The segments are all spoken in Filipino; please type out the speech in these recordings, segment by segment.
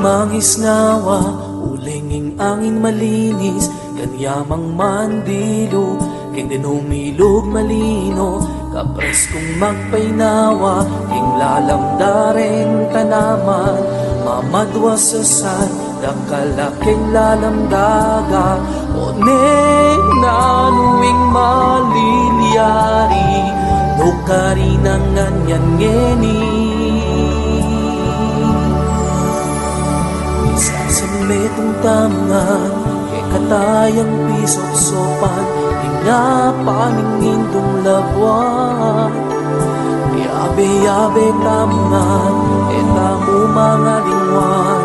Mangisnawa, ulinging angin malinis, kanyamang mandilo, king dinumilog malino, kapres kong magpainawa, king lalamdaring tanaman, mamadwa sa san, dakalaking lalamdaga, o nanuwing maliliari, nukari ng ganyan ngeni. Metong tamangan, kay katayang pisok sopan, pinapaningindong labuan. Yabe-yabe tamangan, etamo mga lingwan,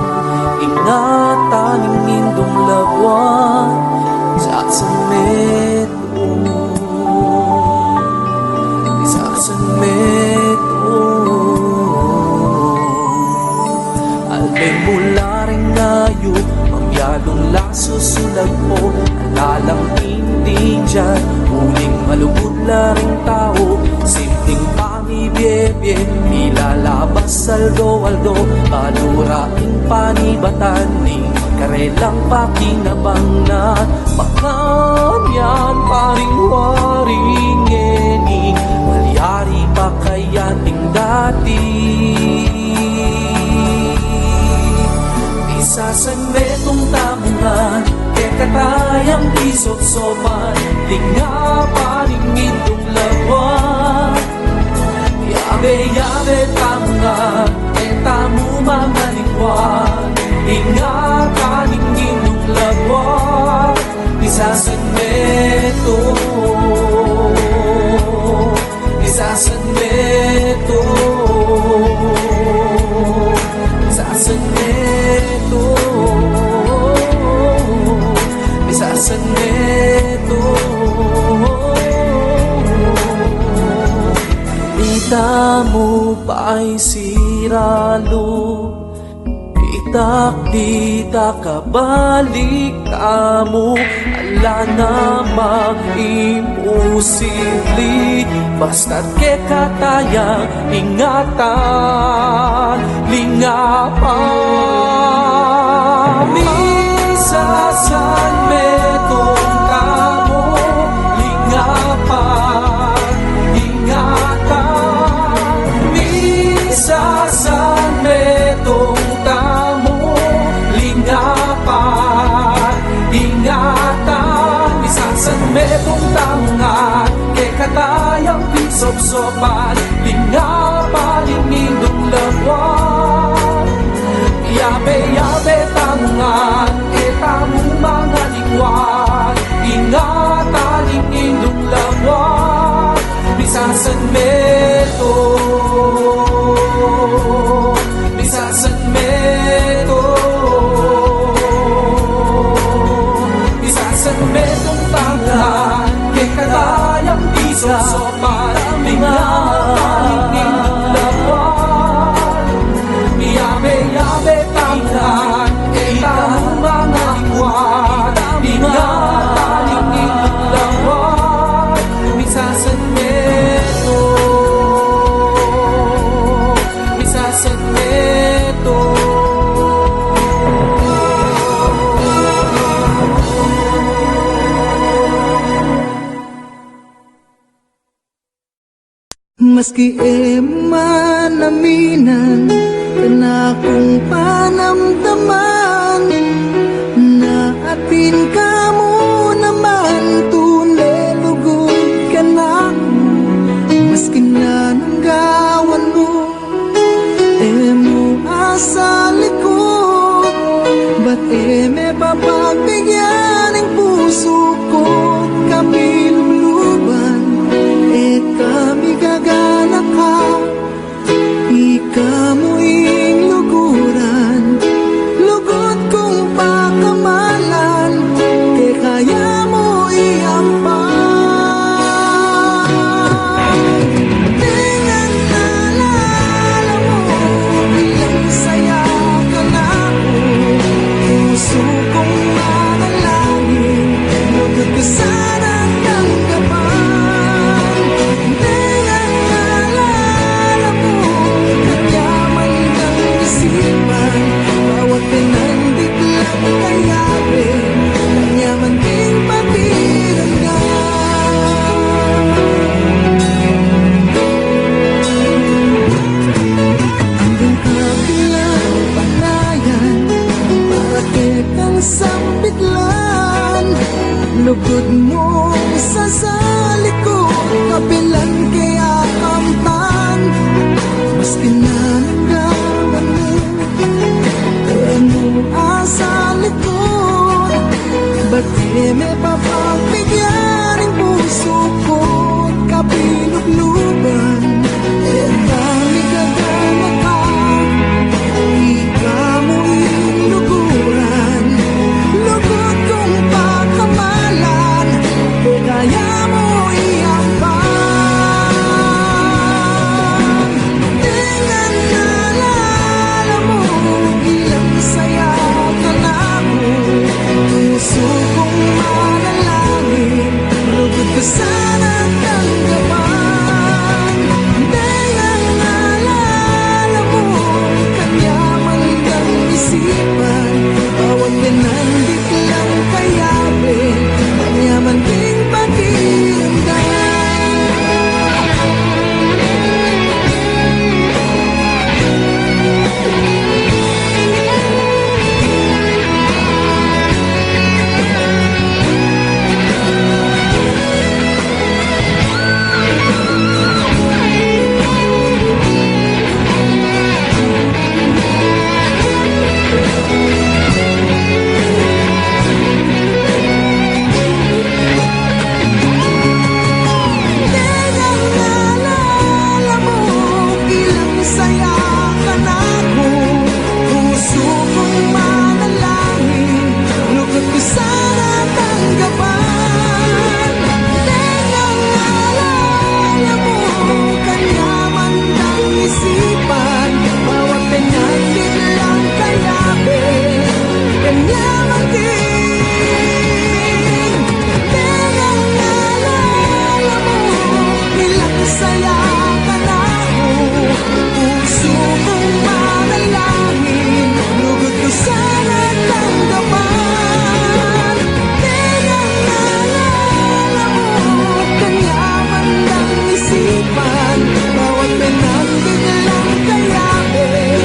inataningindong labuan, saksan metong, saksan metong, albay mula ngayo, mangyalong laso sulag po, alalang hindi dyan, uling malugod laring tao, simpleng pangibiyebye, ilalabas aldo-aldo, paluraing panibatan, ni karelang pakinabang na, makanyan paring waring eni, malyari pa kayating dati. Sasan metong tamungan, kaya katayang isot sopan, di nga paningindong lawan. Yabe-yabe tamungan, kaya tamo mga lingwan, di nga paningindong lawan. Isasan metong, isasan metong, isasan metong, isasan metong. Ita mo ba'y siralo, itak di takabalik kamo, ala na mag-imposible, basta't ke katayang ingatan, lingapan. Isasan metong tamo, lingapan, ingatan. Isasan metong tamo, lingapan, ingatan. Isasan metong tamungan, kay katayang pisop-sopan, lingapan, inindong lawan. Yabe-yabe tamungan, etamong mga lingwan, ingatan, inindong lawan. Bisasan metong, bisasan metong, bisasan metong tamungan, kay katayang pisop-sopan, ingatan, inindong lawan. Yabe-yabe tamungan, etamong mga lingwan, ingatan, inindong lawan. Bisasan metong, bisasan metong. Maski manaminan kana kung panamdaman, na atin ka mo naman tunelugod ka na. Maski na nanggawan mo, mo asa likod, ba't may papagbigyan ng puso ko, kapilubluban, kami gagana ka. Ikamuing luguran, lugod kong pakamalan, kaya kaya mo iampan. Tingnan na lang kayapin, kanya man din pakiramdam. Hanggang kabilang panayan, parating kang sambitlan, lugod mo sa likod, kabilan kaya kamtan. Maski na nagkaman mo, ano asa likod, ba't di may papagbigyan ang puso ko, kabilugluban, e kami gagana ka, ikaw mo inuguran, lugod kong pagkamalan, e kaya mo iambang. Tingnan naalala mo, ilang saya ka na mo, puso kong manalangin, lugod ka sana tanggapan. Tingnan naalala mo, kanya man kang isipan, bawat pinandit lang kayapin, kanya man ding pakiramdam. Tingnan naalala mo, ilang saya ka na ko, puso kong manalangin, lugod ko sana tanggapan. Tingnan naalala mo, kanya man ng isipan, bawat pinaglit lang kayapin, kanya man din. Tingnan naalala mo, ilang saya ka na ko, puso kong manalangin, lugod ko sana tanggapan. Tingnan naalala mo, kanya man ng isipan, bawat pinaglit lang kayapin,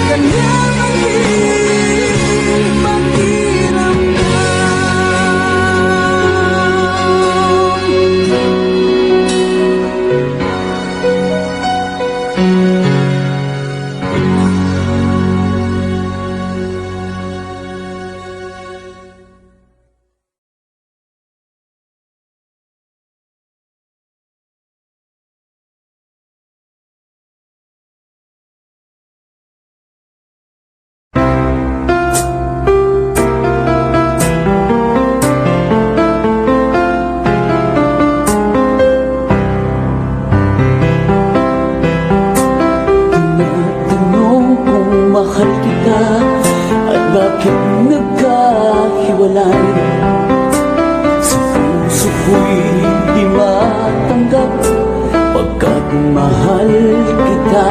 kanya man din pakiramdam. Tinatanong kung mahal kita at bakit nagkahiwalay. Sa puso ko'y di matanggap pagkat mahal kita.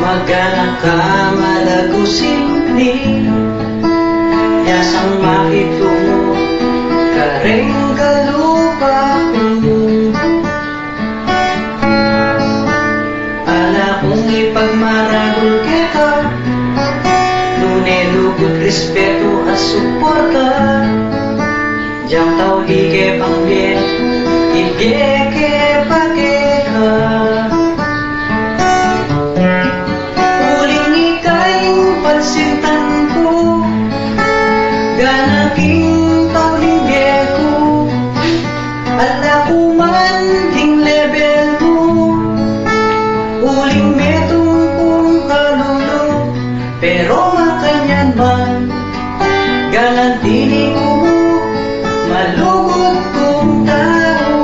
Magalang ka, malago simple, yasang makitungo, kareng kalupa ko. Ala kong ipagmaragol kita, nunelugod respeto at suporta. Diyan tao hige pang bien, ibiyeke pakeka. Uling ika'y pansintan ko, ganaking tauling ko. Ala ko man ding level mo, uling metong kong kalulo. Pero makanyan man, galantini ko mo, malugod kong tao.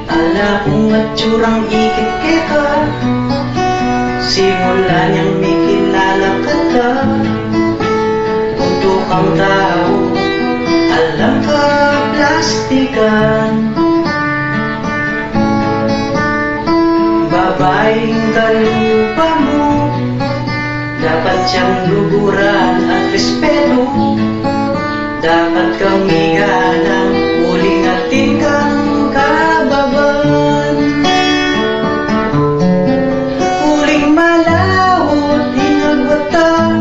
Ala kong matsurang ikit kita, simula niyang may kilala ka ka. Untuk ang tao, alam ka plastikan. Babaeng kalupa mo, dapat siyang luguran at respeto. Dapat kang igalang, uling atin kang kababan. Uling malawot, hinagwata,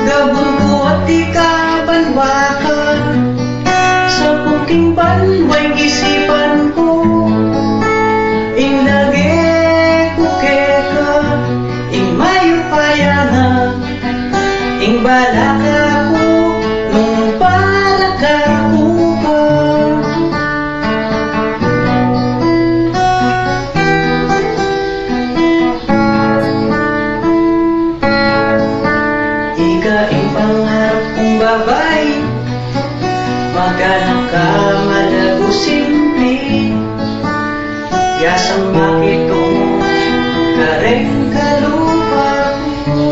gabulgo at ikabanwakan. Sa puking banway isipan ko, inlagay ing balaka ko, nung balaka ko pa. Ika ing pangarap kong babae, magalang ka, malago simple, yasang makitungo, kareng kalupa ko.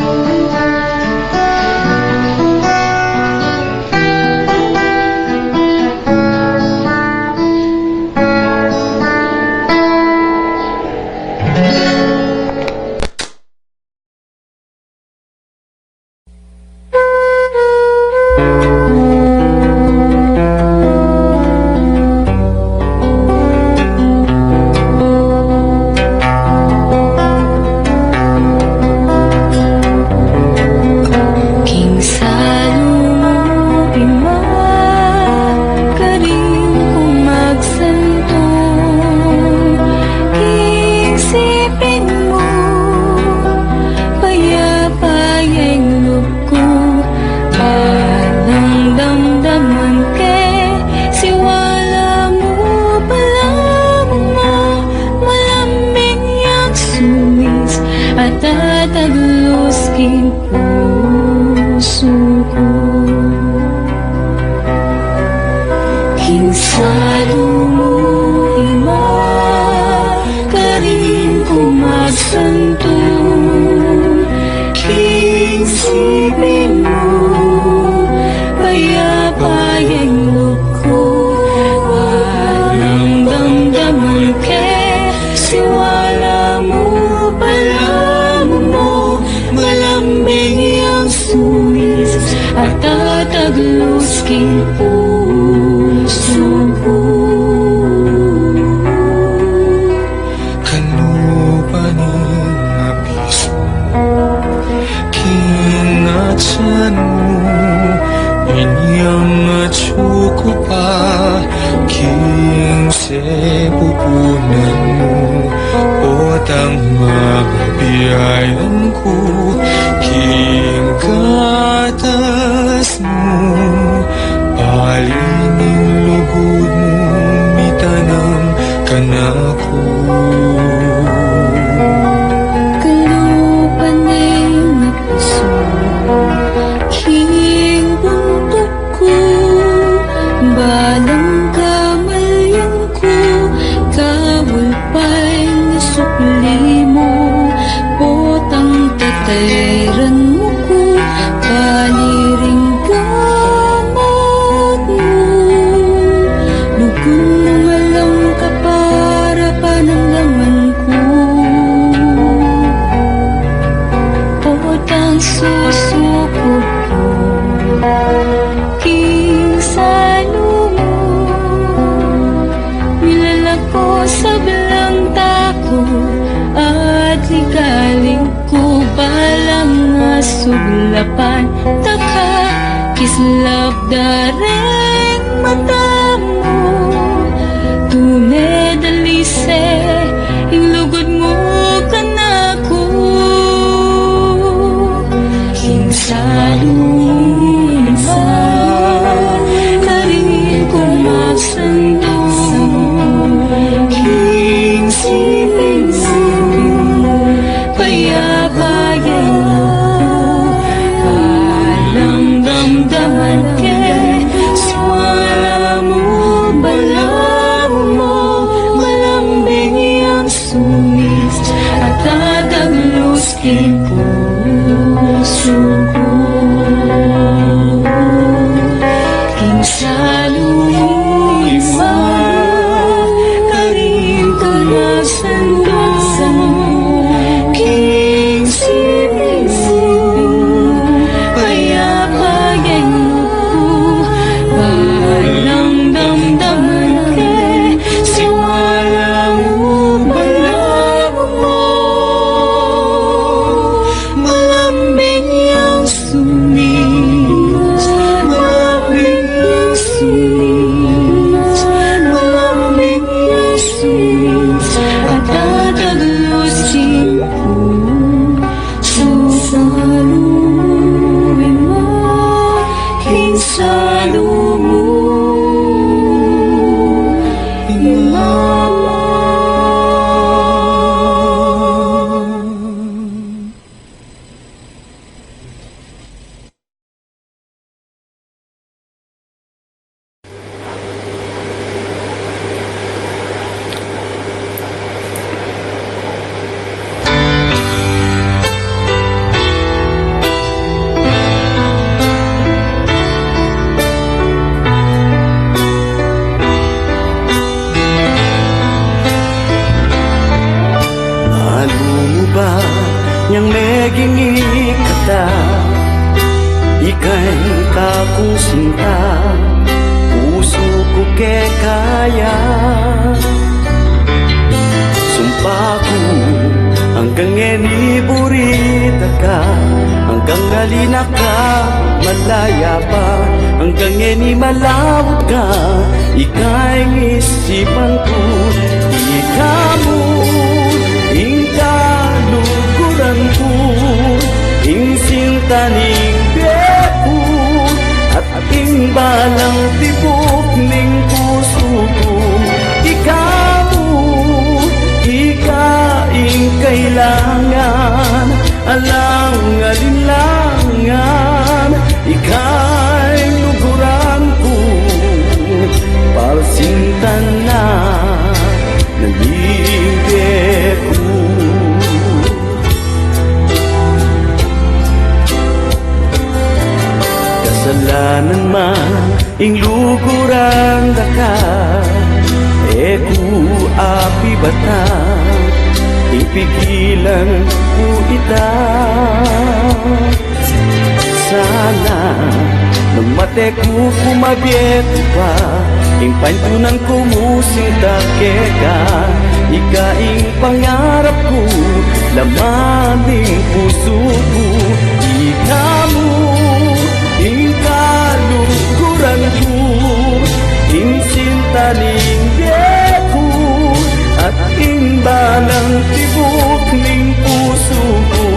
Tatagluskin puso ko, kinsalo mo ima, karin ko magsantong, kinsipin mo, payapayang loko, walang damdaman ke, siwala mo pala. Malambing ang suwis at tatagluskin puso ko. Kalupaning abiso, kinatsan mo, inyang atsuko pa, kinse pupunan mo, otang mga biyayan ko, kingkatas mo, palining lugod mo, mitanang kanako. Kalupaning abiso, king buntok ko, balang kamalyan ko, kawalpay na supli mo, potang tatayran mo ko, Kung alam ka para pananggaman ko, potang susukot ko, king salumo. Nilalako sa belang tako at ligaling ko balang asuglapan. Taka kislap dareng mata mo, tunay dalise inglugod mo kanako. King saluman karin ko magsandong, king siping payabayan ko, walang damdaman ke swala mo, balaw mo, malambing ang sumis at tataglos king puso ko. King saluman karin ka nagsandong, king siping payabayan ko, walang damdaman ke siwala mo, balaw mo, malambing ang sumis, malambing ang sumis, malambing ang sumis at tataglosin ko. Salumin mo, king salumo, Ano mo ba yang meging ikata? Ika'y kakong sinta, puso ko ke kaya. Sumpa ko hanggang eniburita ka, hanggang alina ka, malaya pa, hanggang eni malawot ka. Ika'y isipan ko, ikamu ingkaluguran ko, ingsintaning beku at balang tibok ning puso ko. Ikamu, ikaing kailangan, alang alinlangan, ika'y luguran ko, palsintan na nalibig ko. Kasalanan man ing luguran daka, ku api bata, ipigilan ko ita. Sana namate ko kumabiet pa, ing pantunan ko musing takeka. Ikaing pangarap ko, lamaning puso ko. Ikamu, ing kaluguran ko, ing sintaning beku at ing balang tibok ning puso ko.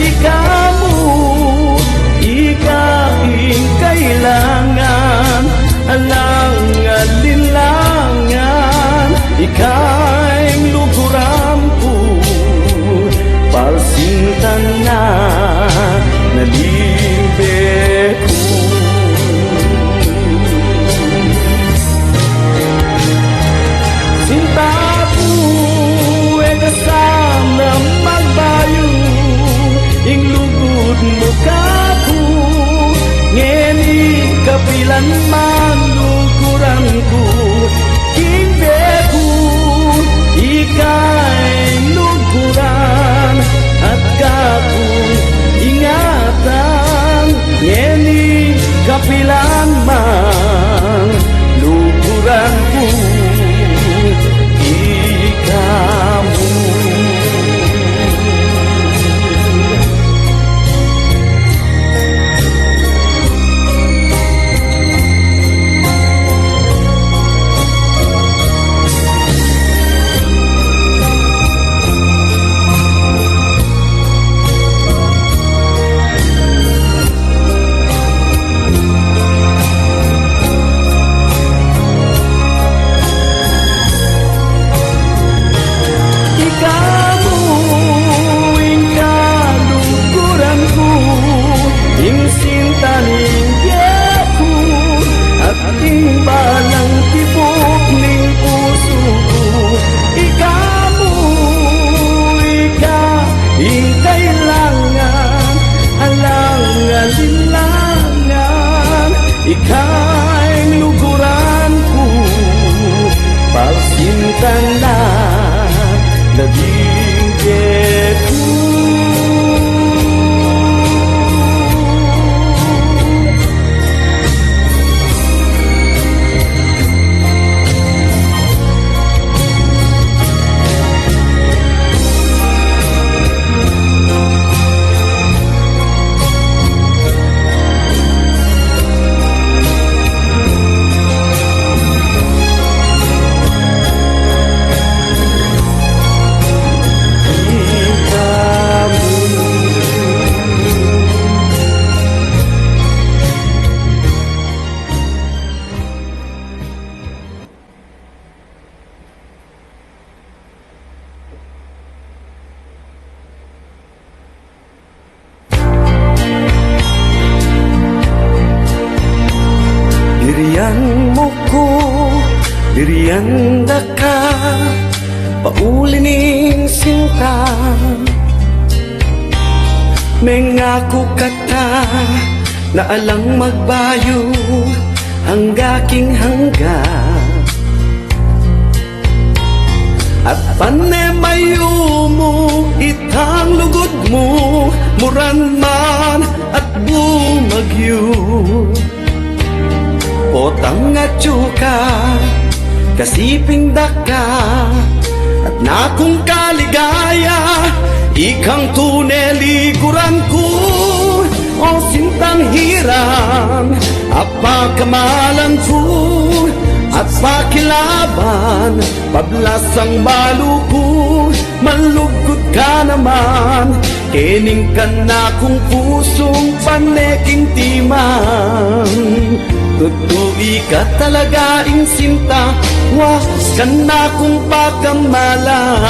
Ikamu, ikaing kailangan, alang alinlangan, ikaing luguran ko, palsintan na nalibig ko. Sinta ko kasama magbayo, ing lugod mo ka ko, ngeni kapilan man luguran ko. ika'y luguran at kakong ingatan ngeni kapilan man luguran ko ikamu. Ika'y luguran ko, pagsintan na nabigyan ko. Dirian mo ko, dirian da ka, paulining sinta. Mengako kata na alang magbayo ang gaking hangga. At panemayo mo, itang lugod mo, muran man at bumagyo. Otang nga tsuka, kasiping daka, at nakong kaligaya, ikang tuneliguran ko, o sintang hiram, apa kamalan ko, at pakilaban, pablasang baluko, malugod ka naman, kining ka na kong pusong paneking timan. Tutuwi ka talaga ing sinta, was ka na kung pakamalan.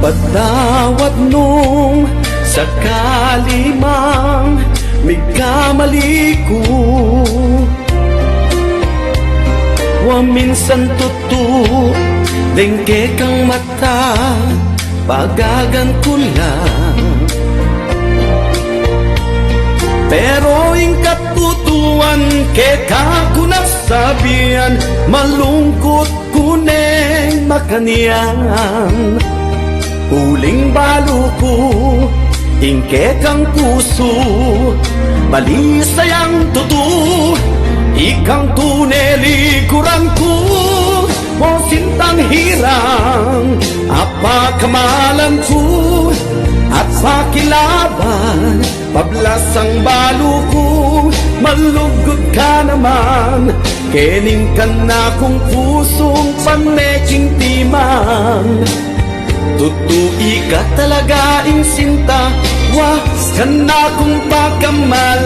Patawad nung sakali mang migkamali ko, wa minsan tutu dengke kang mata, pagagan ko lang. Pero ingkat putuan ke kakunas sabihan, malungkot kuneng makanian. Huling baluko, ingke kang puso, balisayang tutu, ikang tunelikuran ko, o sintang hirang, apa kamalan ko, at pakilaban, pablasang baluko, malugod ka naman, kening ka na kong pusong paneking timan. Tutui ka talaga ing sinta, was ka na kung pakamalan.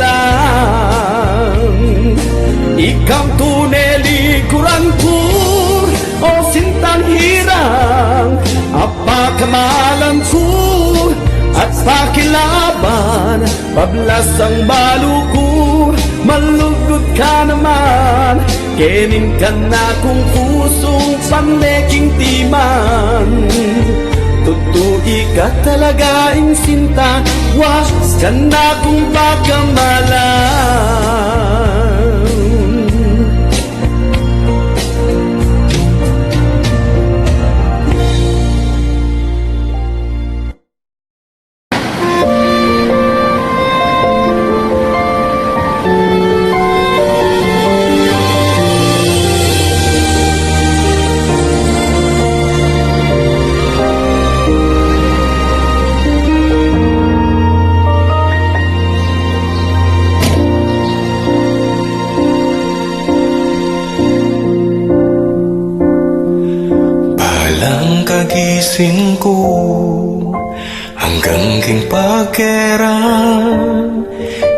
Ikaw tunelikuran ko, o sintang hirang, apa kamalan ko, at pakilaban, pablasang baluko, malugod ka naman, kenin ka na kung pusong paneking timan. Tutui ka talaga ing sinta, was ka na kung pakamalan. pansin ko hanggang king pagkeran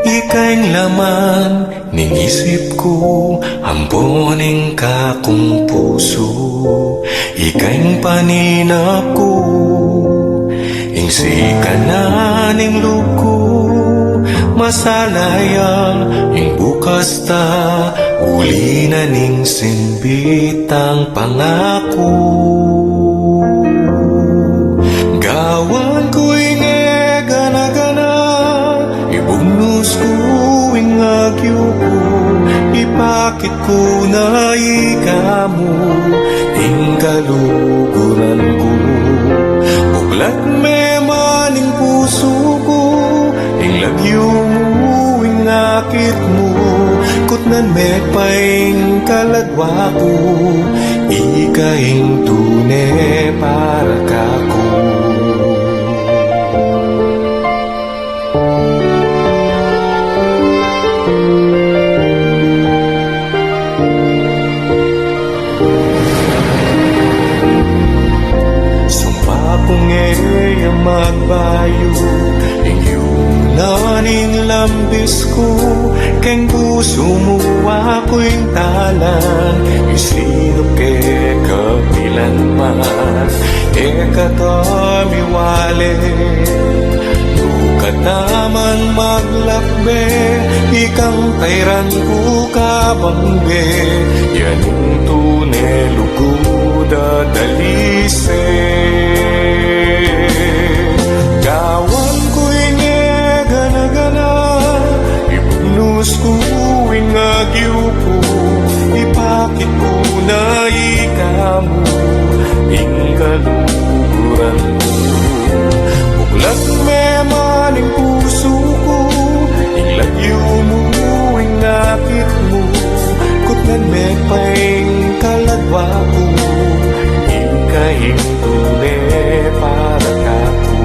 ikaing laman ning isip ko amponing ka kong puso ikaing paninap ko ingsi ka na ning luko masalaya ing bukas ta uli na ning simbitang pangako gawan ko'y gana-gana ibugnos ko ing agyuko ipakit ko na ikamo ing kaluguran ko buklat me maning puso ko ing lagyo mo ing akit mo kutnan me paing kaladwa ko ikaing tune para kako magbayo iyong naning lambis ko keng puso mo ako'y talan isino ke kapilan man katamiwale dukat naman maglakbe ikang tayran ko kabangge yaning tunelo ko dadalise gawan ko'y gana-gana ibugnos ko ing agyo ko ipakit ko na ikamo ing kaluguran ko buklat me maning puso ko ing lagyo mo ing akit mo kutnan me paing kaladwa ko ikaing tune para kako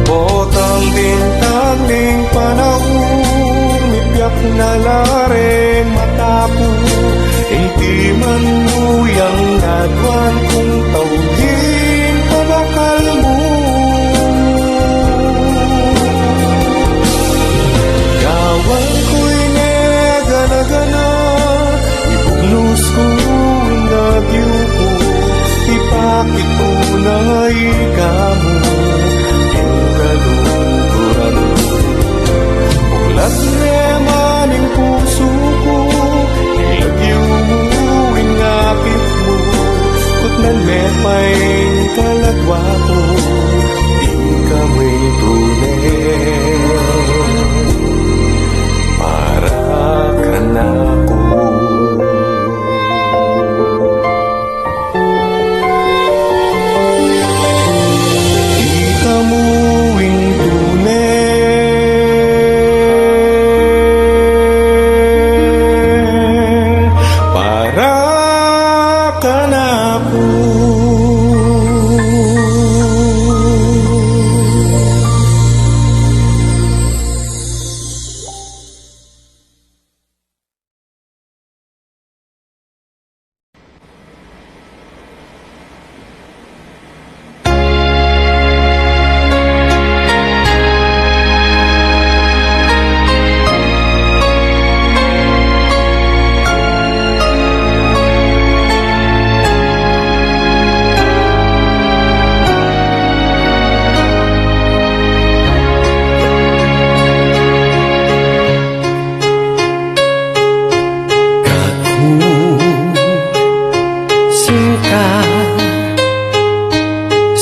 botang bintang ning panahon mipyak na laren matapo hindi man luyang nadwan kung tawin pabakal mo gawan ko'y gana-gana ibugnos ko ing agyo ko ipakit ko na ikamo ing kaluguran ko buklat me maning puso ko ilagyo mo ing akit mo kutnan me paing kaladwa ko ikamoy tunay para ka na ko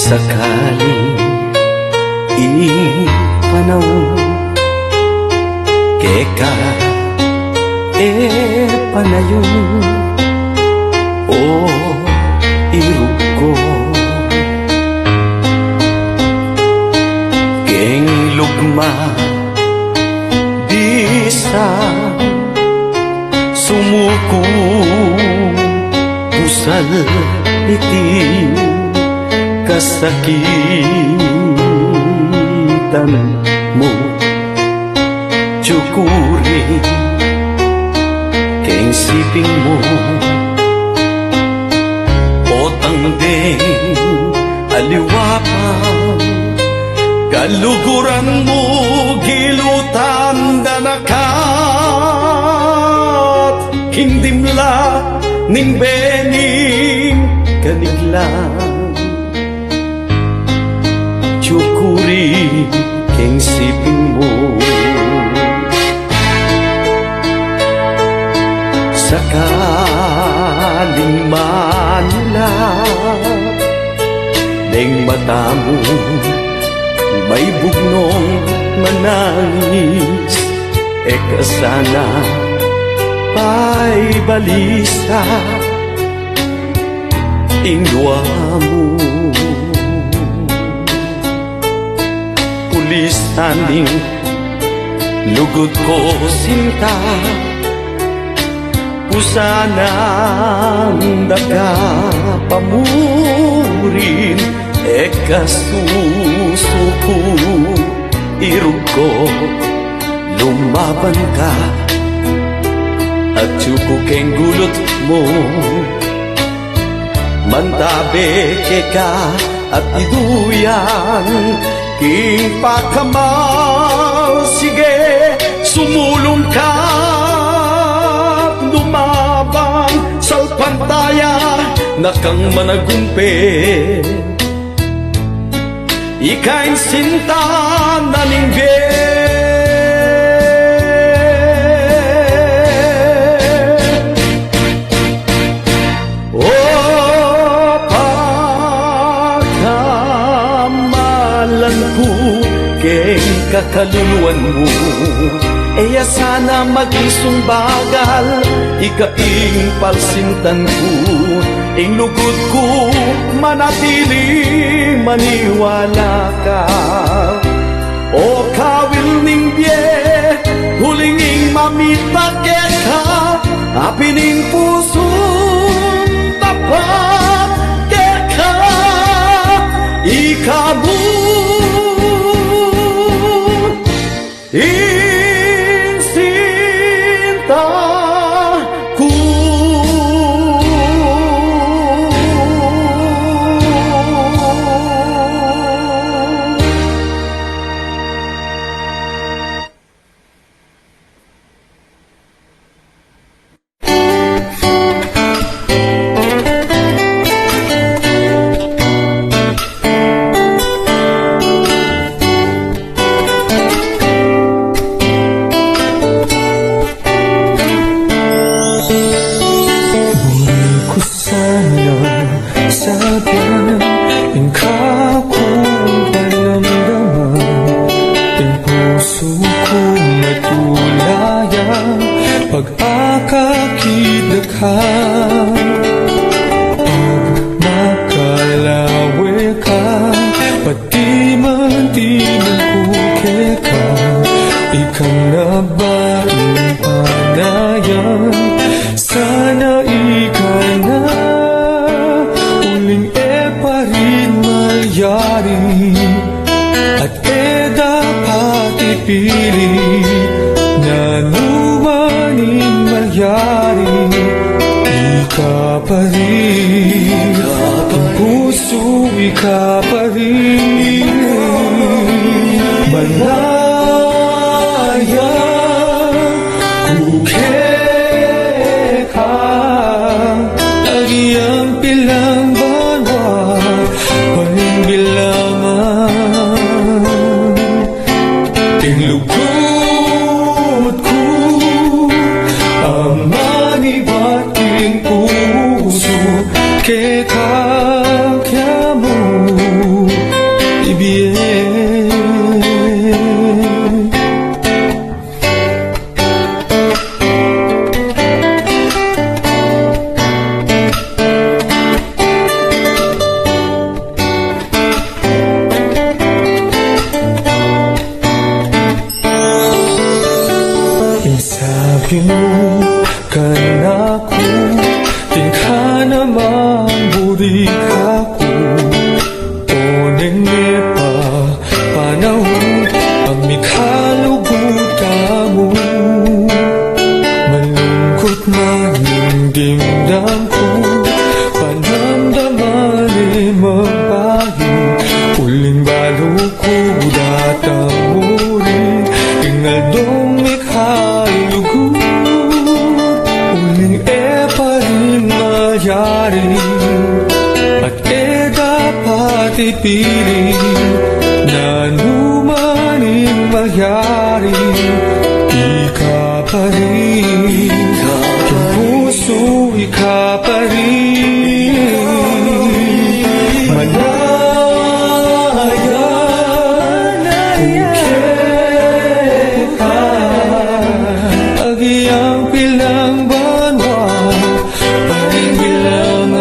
sakaling ipanahon keka panayon o iruko keng lugma bisa sumuko pusal iti kasakitan mo Tsukuri keng siping mo o ding aliwapang kaluguran mo gilutan danakat hindimla ning bening kaniglang tsukuri keng siping mo sakaling manila deng mata mo may bugnong manangis kasana pa'y balisa ingwa mo pulisaning lugod ko sinta usanang daga pamurin kasusuko irog ko lumaban ka at tsuko keng gulot mo mantabe ke ka at iduyan king pakamal sige sumulong ka lumabang salpantaya nakang managumpe ika'y sinta na ningbe o pagkamalan ko keng kakaluluan mo eya sana maging sumbagal ikaing palsintan ko ing lugod ko manatili maniwala ka o kawil ning bye hulinging mamita ke ka apining pusong tapat ke ka ikabu insinta ko Malungkot man yung dimdam ko panamdaman nangyari, ika pa rin. Yung puso, ika pa rin. Malaya, ka, agiyang pilang banwa, panibilangan.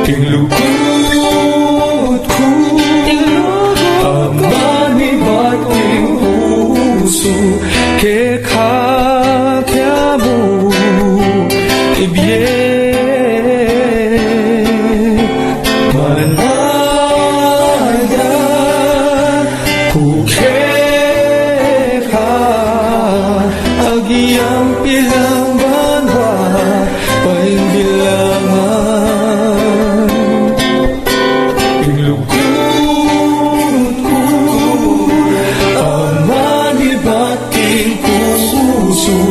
Tinglukot ko, ang manibating puso, ke kakya mo, ibyen. Manaya, kukeka, agiyang pilang banwa, paingbilangan. Tinglukot ko, ang manibating puso,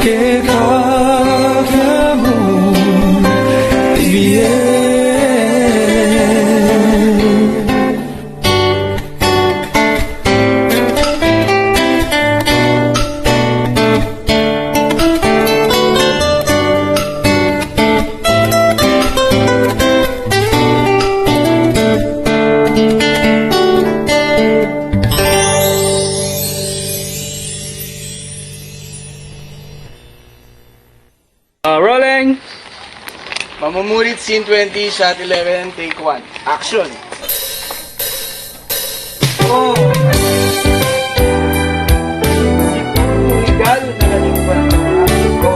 ke kakya mo, ibyen. Rolling! Mamumurit, scene 20, shot 11, take 1. Action! Oh! Regalo na lang yung panahon ko.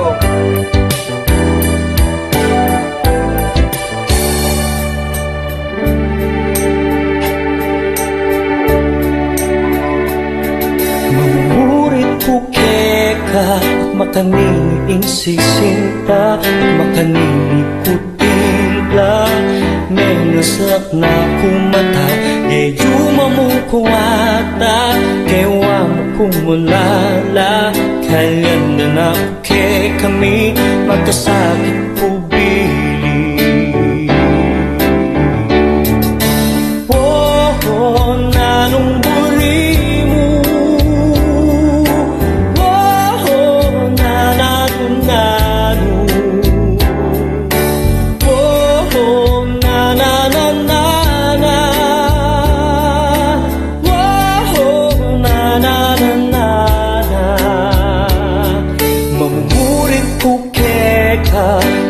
Mamurit ko keka at makaniing sisinta, makaniing kutimpla, menaslak na kumata, yeyuma mo kuwata, kewa mo kumulala, kaya na ke kami magkasakit pubili. Oh, nanong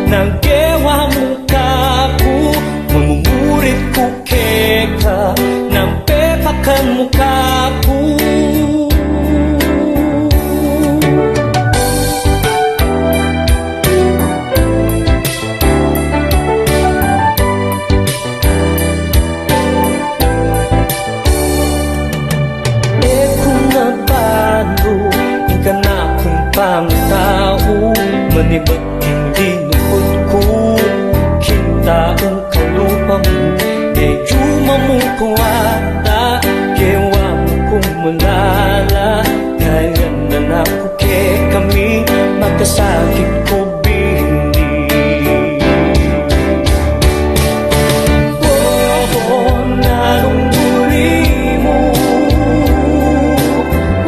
nang kewa muka ku, mamumurit ko keka nang pepakan muka ku. Kung nagbago, ika na kung pangtao, manibat taong kalupang yuma mo kuwata, kewa mo kumulala, kaya na nakuke kami magkasakit ko bindi. Oh, narong muli mo,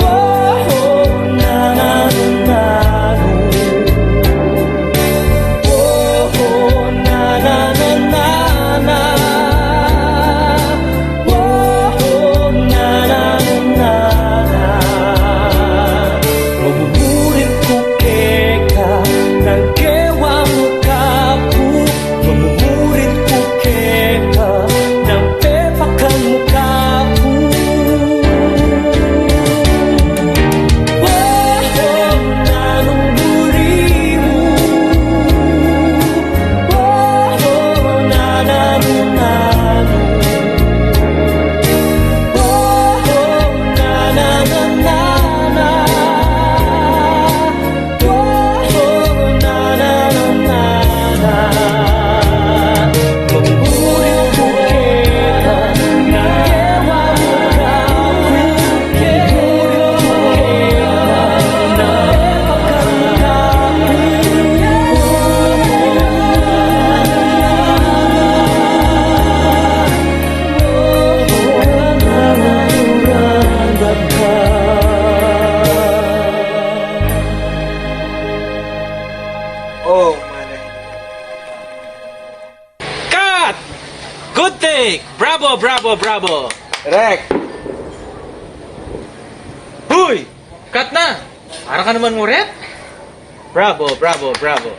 oh, nananaro. Bravo, bravo, bravo. Rek. Huy! Cut na! Para ka naman mo, rep. Bravo, bravo, bravo.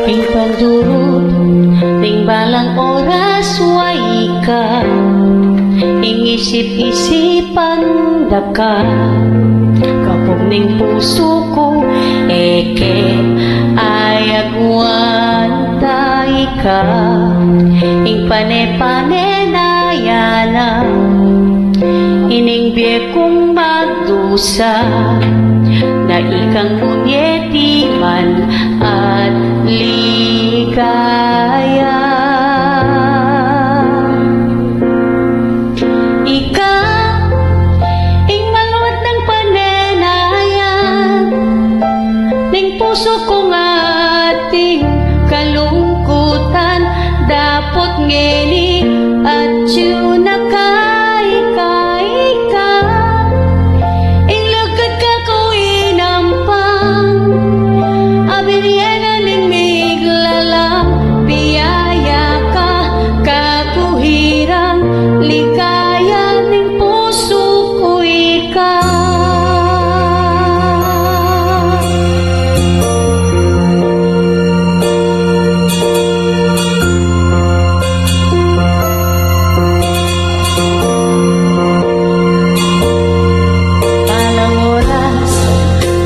Ting pandurot, ting balang oras way ka, ingisip-isipan daka, kapog ning puso ko, eke ayagwan tay ka, ing pane-pane na yana, ining biye kong magdusa, na ikang bunyeti man at ligaya. Ika, ing maluwat ng panenayan, ning puso kong ating kalungkutan, dapot ngeni at yun nakaika-ika. Ilagad ka ko inampang, abiniyena ning miglalang, biyaya ka, kakuhirang, ligaya ning puso ko ikaw. Palang oras,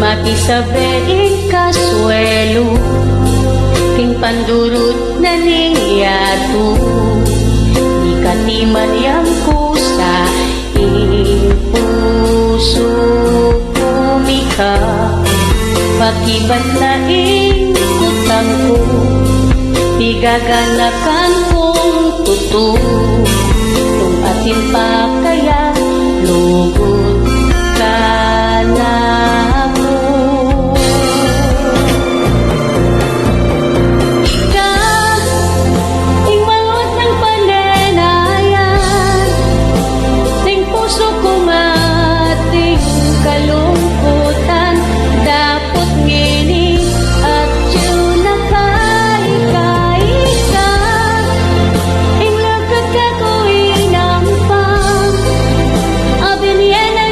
makisabeing kaswelo, king pandurut na ning yato, ikatiman yang kusa, ing puso kumika, pakibat na ing kutang ko, igaganakan kong tuto, kung atin pa kaya lugod ka na mo. Ika, ing malot ng panenayan, ning puso kong ating kalungkutan, dapot ngini at yun nakaika-ika. Ing lagad ka ko inampang, abiniyena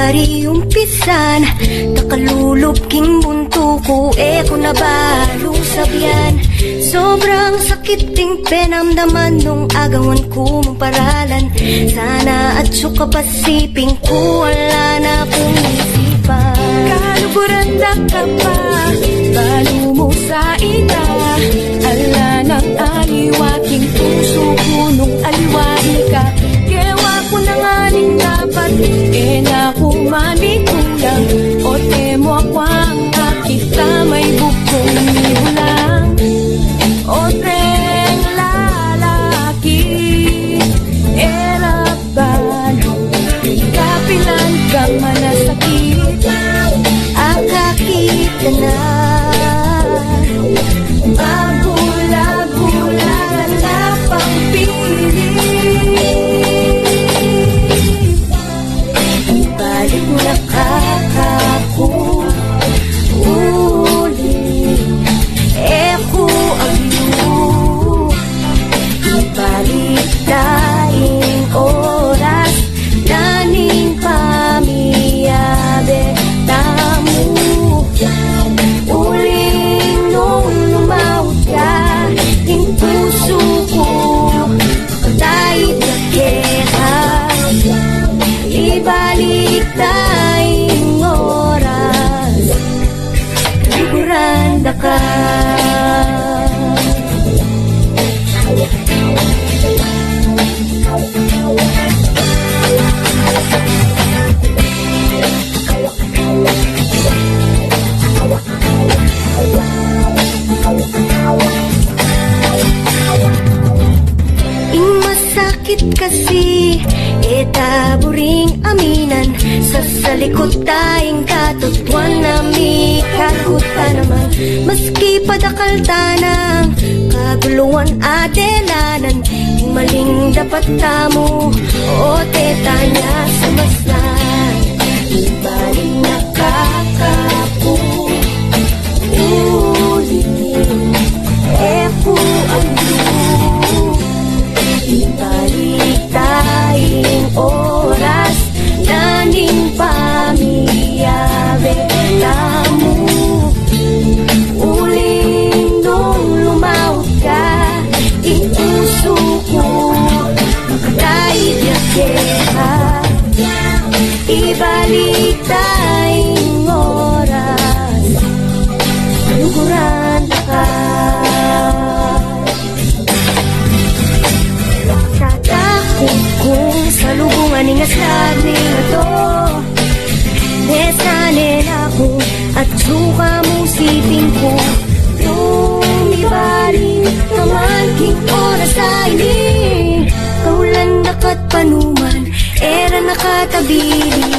bari umpisan Nakalulubking bunto ko kung nabalong sabyan Sobrang sakit ting penamdaman nung agawan ko mong paralan Sana at sukapasiping ko wala na kong isipan Kaluguran na ka pa, balo mo sa ina Ala ng aliwaking puso ko nung aliwain ka Kewa ko na nga rin dapat, na kumanikulang O temo ako ang nakita may bukong nihulang O treng lalaki, era balo Kapilan ka manasakit, akakita na Magula-gula na pang Balik na kakakuli Eko ang iyo Ibalik daing oras Daning pamiyabe Tamu Uling nung lumawag ka Ting puso ko Tayo na kera Ibalik tayong oras Kaliguran na ka Masakit kasi taburing aminan sa likod tayong katutuan na may karuta naman Maski padakal tanang kaguluhan at elanan Yung maling dapat tamo o tetanya sa maslan Ibalik na kakapuli Eko ang Ibalik tayong oras Naning pamiyabe Tamu Uling nung lumawag ka Ipuso ko Tayo na kera Ibalik tayong oras Luguran na ka Kung sa lubungan ng aslad na to Nesanin ako at suka mong sipin ko Nung ibalik naman king oras sa ini Kaulan nakat panuman, era nakatabili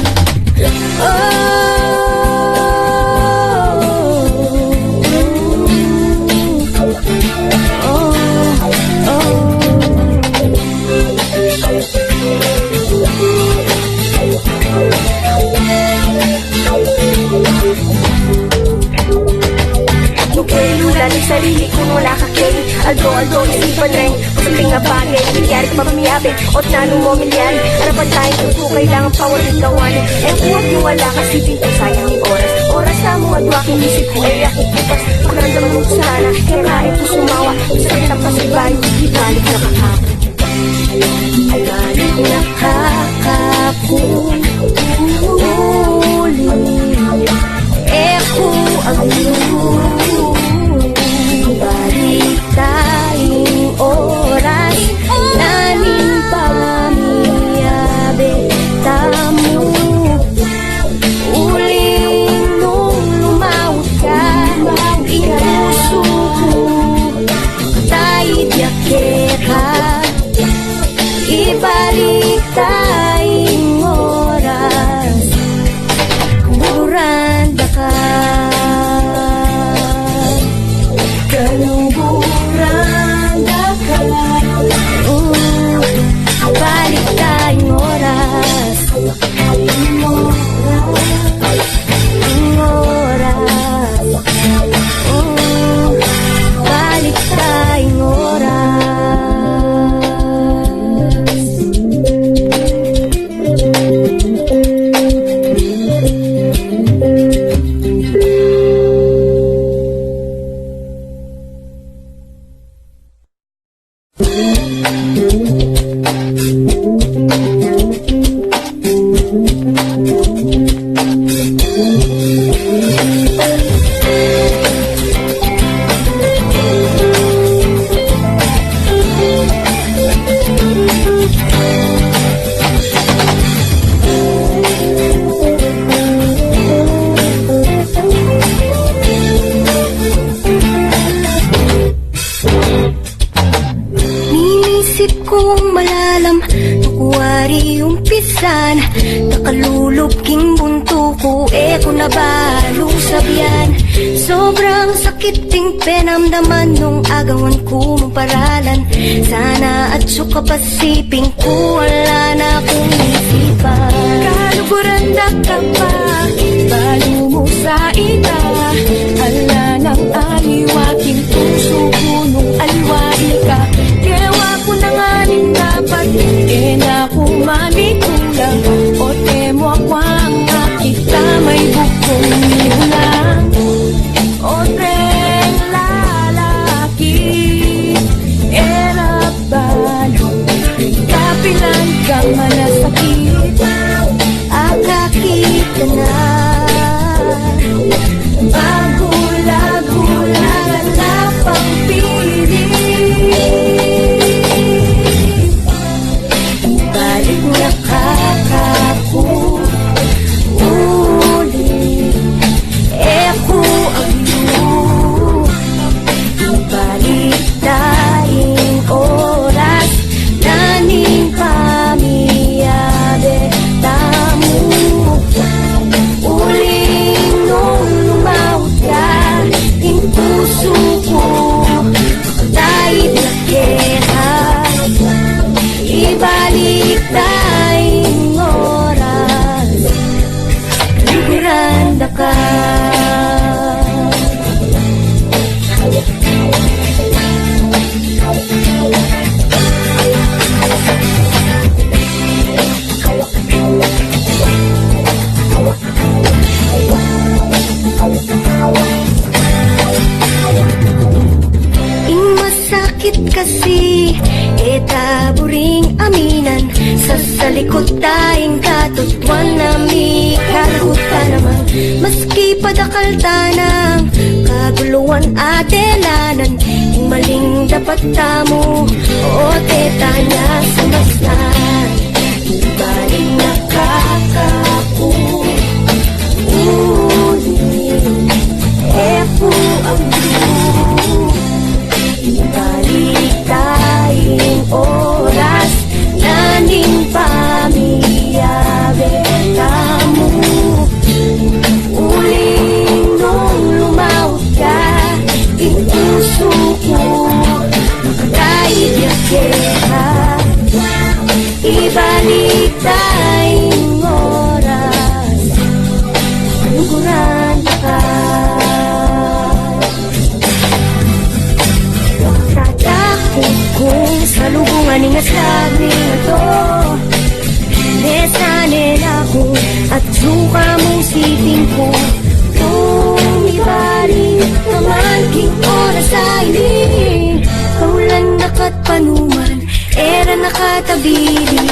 Lalaning sarili kung wala ka kay Aldo, isipan rin Masaling nga bagay Nangyari ka mamiyabit O't nanong mo milyari Harapan tayong tuto Kailangan pawarin gawanin huwag nyo wala kasi pinto sayang yung oras Oras na mo at waking isip ko ay ako pupas Pagkaramdaman mo sana Kaya kahit mo sumawa Sa kitang pasibayo Ibalik na kakapon Ibalik na kakapon Eko ang iyo Balik tayong oras Naning pamiyabe Tamu Uling nung lumawag ka Ipuso ko Tayo na kera Ibalik tayong oras minsan nakalulubking bunto ko, kung nabalong sabyan. Sobrang sakit ting penamdaman nung agawan ko mong paralan. Sana at sukapasiping ko, wala na akong isipan. Kaluguran na ka pa, balo mo sa ita. Ala ng aliwaking puso ko nung alwail ka. Kewa ko na nga rin dapat, na kumamikulang. O temo ako ang nakita, may bukong nilang. O tren lalaki, era balo, kapilan kang manasakit. Akakit ka na, magula-gula na pang pilit. Balik na kakaku uli, ko ang iyo. Balik daing oras, naning pamiyade tamu. Uling nung lumawag ka, in puso ko dahil nakera. Ibalik tayong oras, luguranda ka. Masakit kasi, taburing aminan. Sa likod tayong katutwan na may karahot ka naman. Maski padakal tanang kaguluhan atelanan. Yung maling dapat tamo, o teta na sumastan. Ibaling nakakaku uli, ko ang ibalik tayong oras, naning pamiyabe tamu. Uling nung lumawag ka, in puso ko dahil yakera. Ibalik tayong oras, luguran ka. Kung sa lubungan ng asabi na to, nesanin ako at suka mong siping ko. Kung ibalik naman king oras sa iling, kaulan nakat panuman, era nakatabili.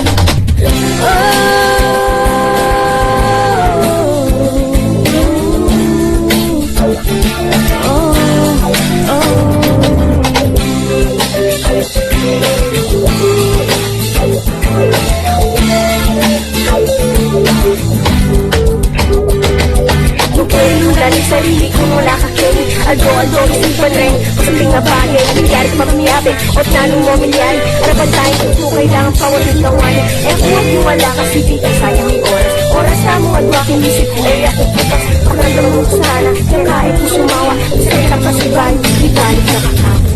Sarili ko mula kakinig, aldo-aldo isipan rin. Masaping na bagay, nangyari ka mapamiyabi, o't nanong mo milyari. Harapan tayo kung kailangan pawalit na wala. Huwag niyo wala kasi di ka sayang ang oras. Oras na mo at waking isip ko ay ako bukas. Pagramdaman mo sana, kaya kahit mo sumawa, sakit ang pasibahan, di balik na kakapon.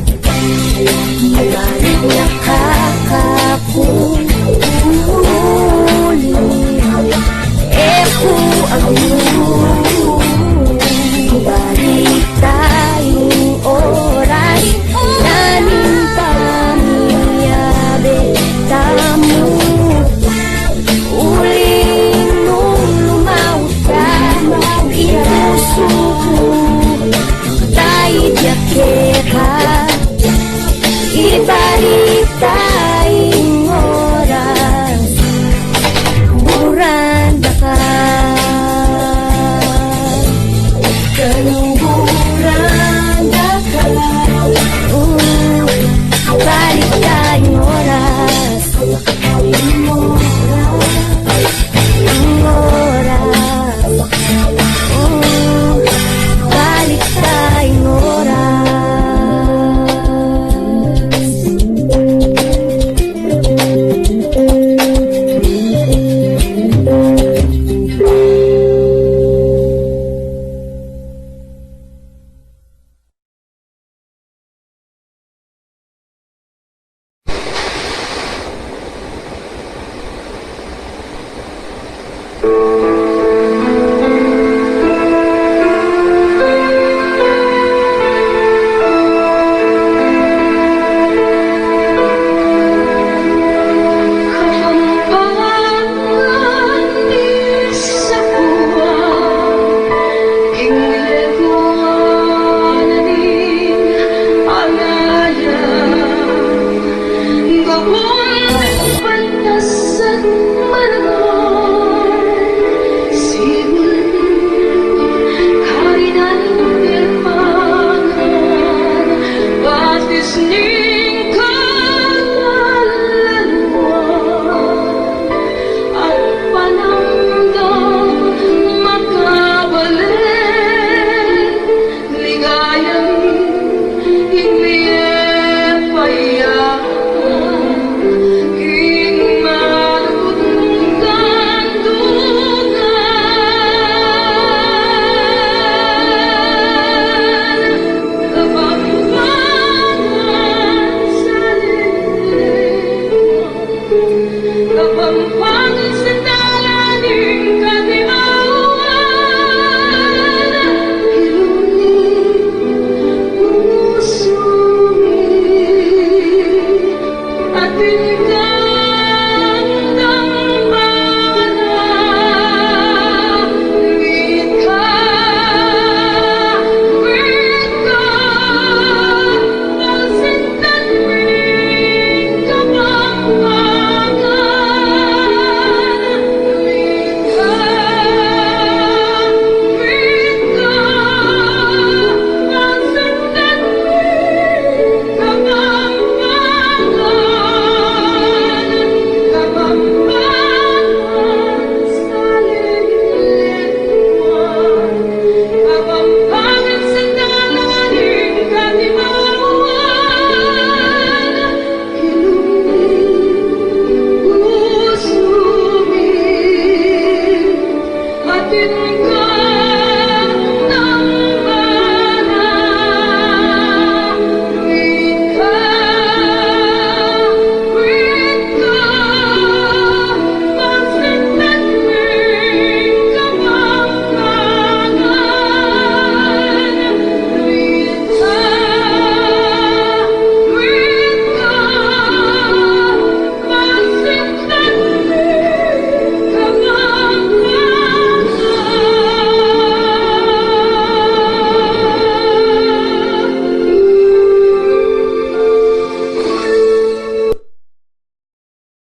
Balik na kakapon uli, ko ang iyo.